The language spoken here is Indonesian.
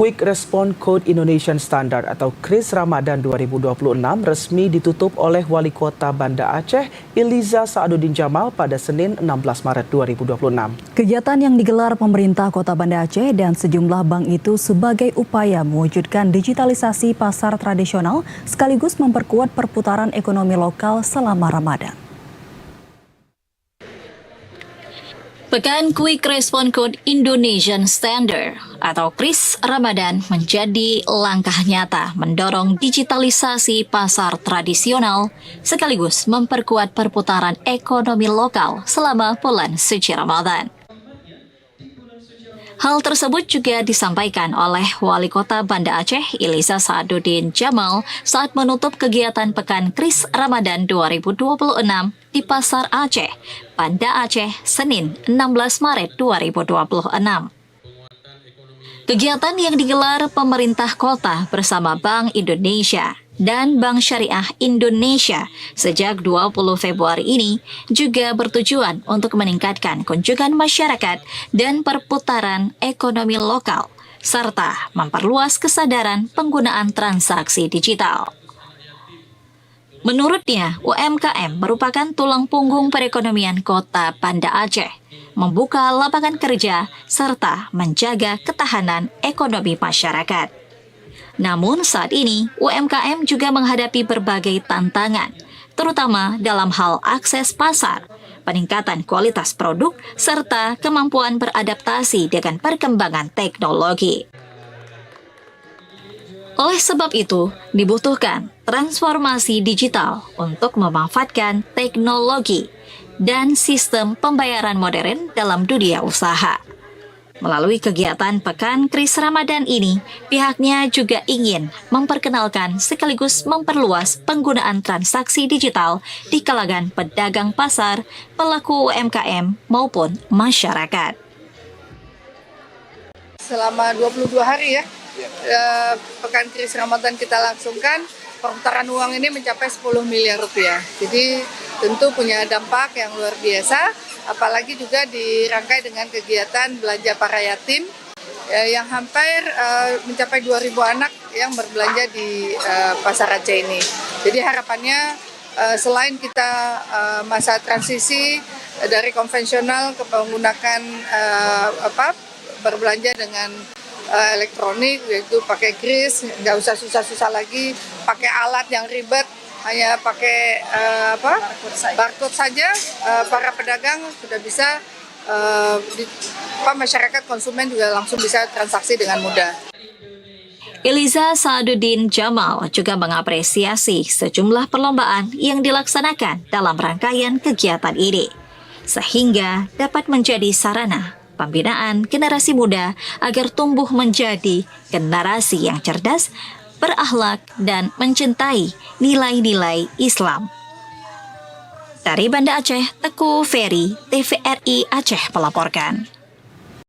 Quick Response Code Indonesian Standard atau KRIS Ramadan 2026 resmi ditutup oleh Wali Kota Banda Aceh, Iliza Saaduddin Jamal pada Senin 16 Maret 2026. Kegiatan yang digelar pemerintah Kota Banda Aceh dan sejumlah bank itu sebagai upaya mewujudkan digitalisasi pasar tradisional sekaligus memperkuat perputaran ekonomi lokal selama Ramadan. Pekan Quick Response Code Indonesian Standard atau KRIS Ramadan menjadi langkah nyata mendorong digitalisasi pasar tradisional sekaligus memperkuat perputaran ekonomi lokal selama bulan suci Ramadan. Hal tersebut juga disampaikan oleh Wali Kota Banda Aceh, Iliza Saaduddin Jamal saat menutup kegiatan Pekan KRIS Ramadan 2026 di Pasar Aceh, Banda Aceh, Senin 16 Maret 2026. Kegiatan yang digelar pemerintah kota bersama Bank Indonesia dan Bank Syariah Indonesia sejak 20 Februari ini juga bertujuan untuk meningkatkan kunjungan masyarakat dan perputaran ekonomi lokal, serta memperluas kesadaran penggunaan transaksi digital. Menurutnya, UMKM merupakan tulang punggung perekonomian Kota Banda Aceh, membuka lapangan kerja, serta menjaga ketahanan ekonomi masyarakat. Namun saat ini, UMKM juga menghadapi berbagai tantangan, terutama dalam hal akses pasar, peningkatan kualitas produk, serta kemampuan beradaptasi dengan perkembangan teknologi. Oleh sebab itu, dibutuhkan transformasi digital untuk memanfaatkan teknologi dan sistem pembayaran modern dalam dunia usaha. Melalui kegiatan Pekan KRIS Ramadan ini, pihaknya juga ingin memperkenalkan sekaligus memperluas penggunaan transaksi digital di kalangan pedagang pasar, pelaku UMKM maupun masyarakat. Selama 22 hari Pekan KRIS Ramadan kita langsungkan, perputaran uang ini mencapai 10 miliar rupiah. Jadi tentu punya dampak yang luar biasa, apalagi juga dirangkai dengan kegiatan belanja para yatim yang hampir mencapai 2.000 anak yang berbelanja di Pasar Aceh ini. Jadi harapannya selain kita masa transisi dari konvensional ke menggunakan berbelanja dengan elektronik, yaitu pakai KRIS, nggak usah susah-susah lagi, pakai alat yang ribet, hanya pakai barcode saja, para pedagang sudah bisa, masyarakat konsumen juga langsung bisa transaksi dengan mudah. Iliza Saaduddin Jamal juga mengapresiasi sejumlah perlombaan yang dilaksanakan dalam rangkaian kegiatan ini, sehingga dapat menjadi sarana pembinaan generasi muda agar tumbuh menjadi generasi yang cerdas, berakhlak, dan mencintai nilai-nilai Islam. Dari Banda Aceh, Teguh Ferry, TVRI Aceh melaporkan.